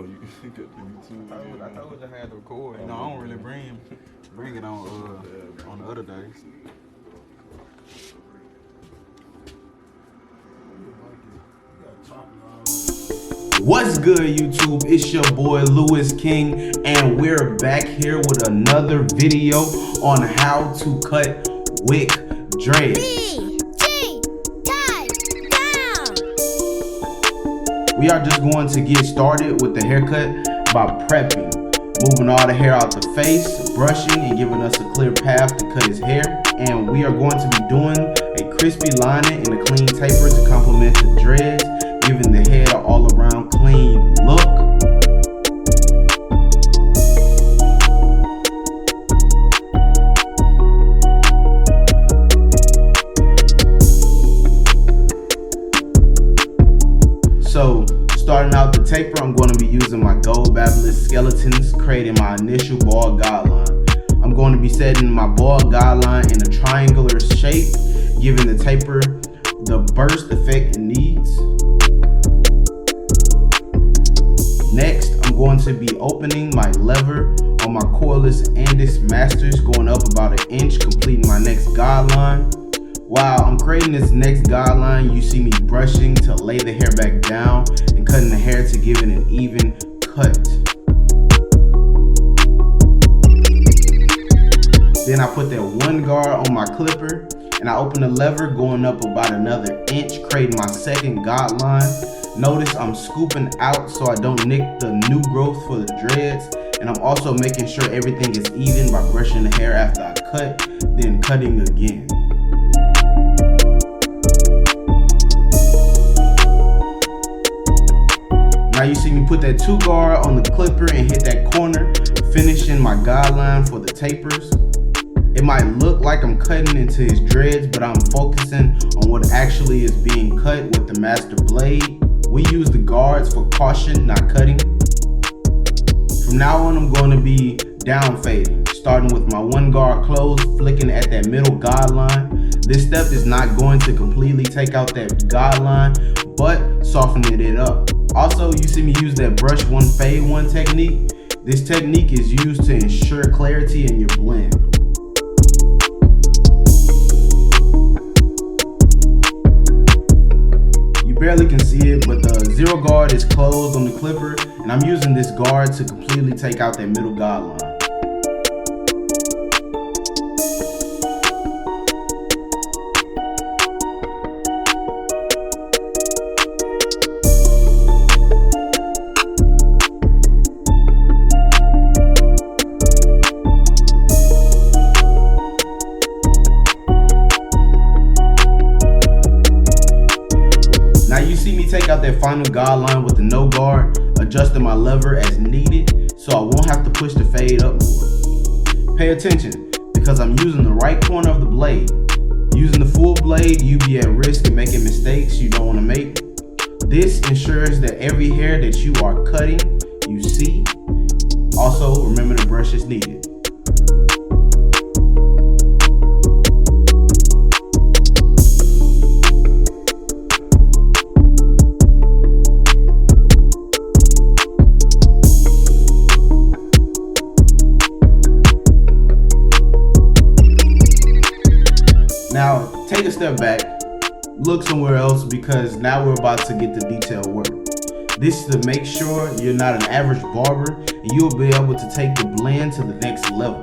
you got the YouTube. I told you I had to record. No, I don't really bring it on the other days. What's good, YouTube? It's your boy Louis King, and we're back here with another video on how to cut wick dreads. We are just going to get started with the haircut by prepping, moving all the hair out the face, brushing, and giving us a clear path to cut his hair. And we are going to be doing a crispy lining and a clean taper to complement the dreads, giving the head an all-around clean look. So, starting out the taper, I'm going to be using my gold Babyliss skeletons, creating my initial ball guideline. I'm going to be setting my ball guideline in a triangular shape, giving the taper the burst effect it needs. Next, I'm going to be opening my lever on my cordless Andis Masters, going up about an inch, completing my next guideline. While I'm creating this next guideline, you see me brushing to lay the hair back down and cutting the hair to give it an even cut. Then I put that one guard on my clipper and I open the lever, going up about another inch, creating my second guideline. Notice I'm scooping out so I don't nick the new growth for the dreads, and I'm also making sure everything is even by brushing the hair after I cut, then cutting again. Now you see me put that 2 guard on the clipper and hit that corner, finishing my guideline for the tapers. It might look like I'm cutting into his dreads, but I'm focusing on what actually is being cut with the master blade. We use the guards for caution, not cutting. From now on, I'm going to be down fading, starting with my 1 guard closed, flicking at that middle guideline. This step is not going to completely take out that guideline, but softening it up. Also, you see me use that brush 1 fade 1 technique. This technique is used to ensure clarity in your blend. Barely can see it, but the 0 guard is closed on the clipper, and I'm using this guard to completely take out that middle guideline. Take out that final guideline with the no guard, adjusting my lever as needed so I won't have to push the fade up more. Pay attention, because I'm using the right corner of the blade. Using the full blade, you be at risk of making mistakes you don't want to make. This ensures that every hair that you are cutting, you see. Also, remember to brush as needed. Now, take a step back, look somewhere else, because now we're about to get the detail work. This is to make sure you're not an average barber and you'll be able to take the blend to the next level.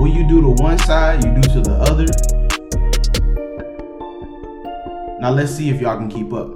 What you do to one side, you do to the other. Now let's see if y'all can keep up.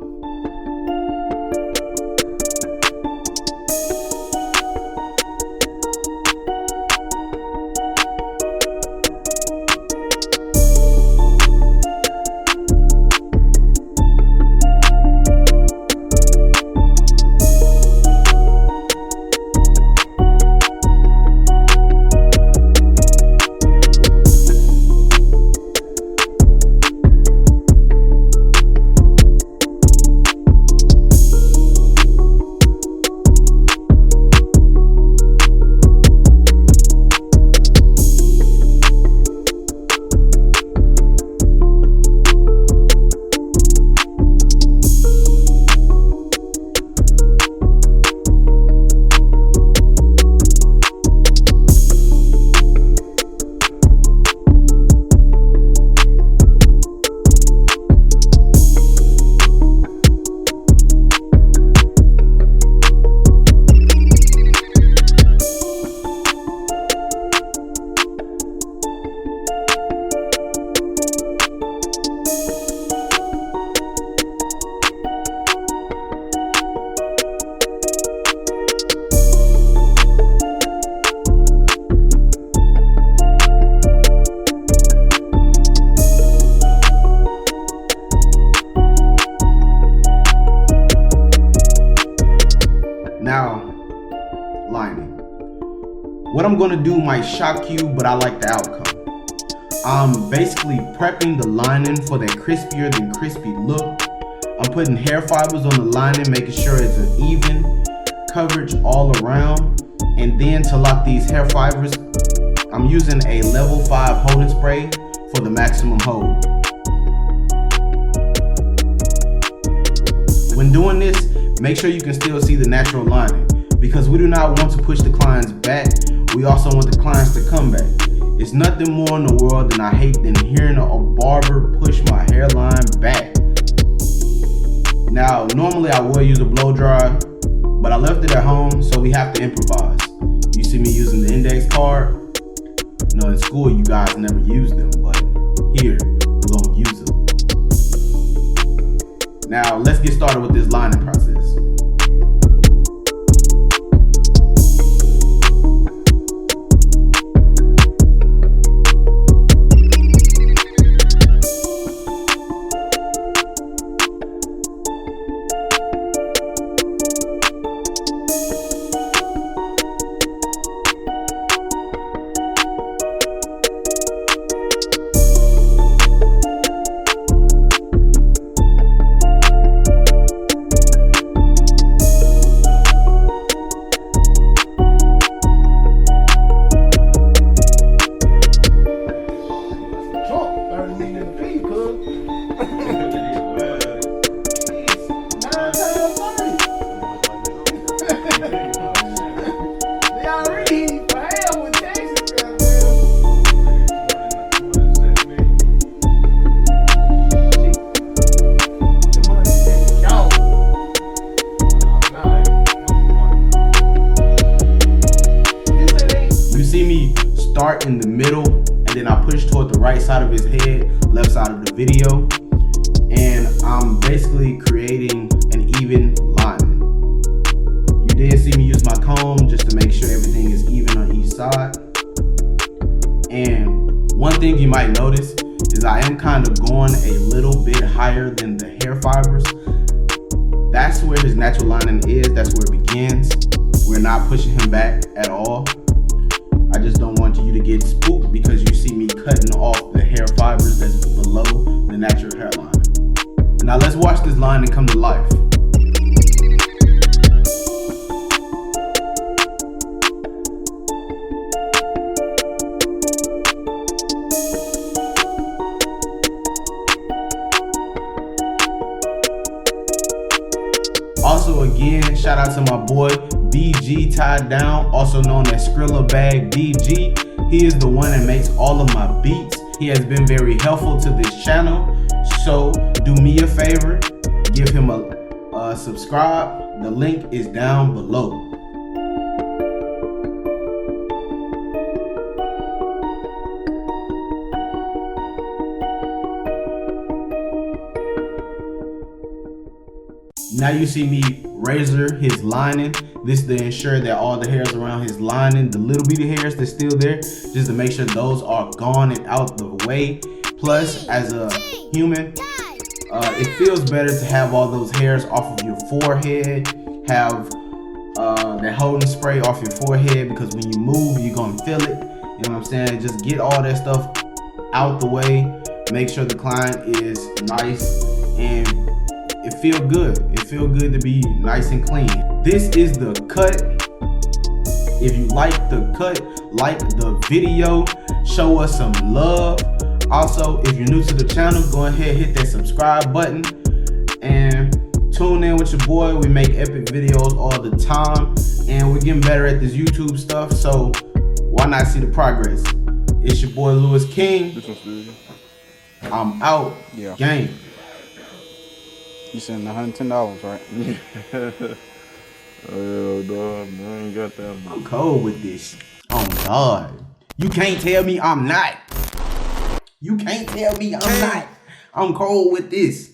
What I'm gonna do might shock you, but I like the outcome. I'm basically prepping the lining for that crispier than crispy look. I'm putting hair fibers on the lining, making sure it's an even coverage all around. And then to lock these hair fibers, I'm using a level 5 holding spray for the maximum hold. When doing this, make sure you can still see the natural lining, because we do not want to push the clients back. We also want the clients to come back. It's nothing more in the world than I hate than hearing a barber push my hairline back. Now, normally I would use a blow dryer, but I left it at home, so we have to improvise. You see me using the index card. You know, in school you guys never use them, but here we're gonna use them. Now, let's get started with this lining process. Start in the middle, and then I push toward the right side of his head, left side of the video, and I'm basically creating an even lining. You did see me use my comb just to make sure everything is even on each side. And one thing you might notice is I am kind of going a little bit higher than the hair fibers. That's where his natural lining is, that's where it begins. We're not pushing him back at all. I just don't want you to get spooked because you see me cutting off the hair fibers that's below the natural hairline. Now let's watch this lining come to life. Also, again, shout out to my boy BG Tied Down, also known as SkrillaBag BG. He is the one that makes all of my beats. He has been very helpful to this channel. So do me a favor, give him a subscribe. The link is down below. Now you see me razor his lining. This is to ensure that all the hairs around his lining, the little bitty hairs that's still there, just to make sure those are gone and out the way. Plus, as a human, it feels better to have all those hairs off of your forehead, have that holding spray off your forehead, because when you move, you're gonna feel it. You know what I'm saying? Just get all that stuff out the way. Make sure the client is nice and it feels good. It feels good to be nice and clean. This is the cut. If you like the cut, like the video, show us some love. Also, if you're new to the channel, go ahead, hit that subscribe button and tune in with your boy. We make epic videos all the time and we're getting better at this YouTube stuff, so why not see the progress? It's your boy Louis King. I'm out. Yeah. Gang. You sending $110, right? Oh, dog, I ain't got that much. I'm cold with this. Oh God. You can't tell me I'm not. You can't tell me I'm not. I'm cold with this.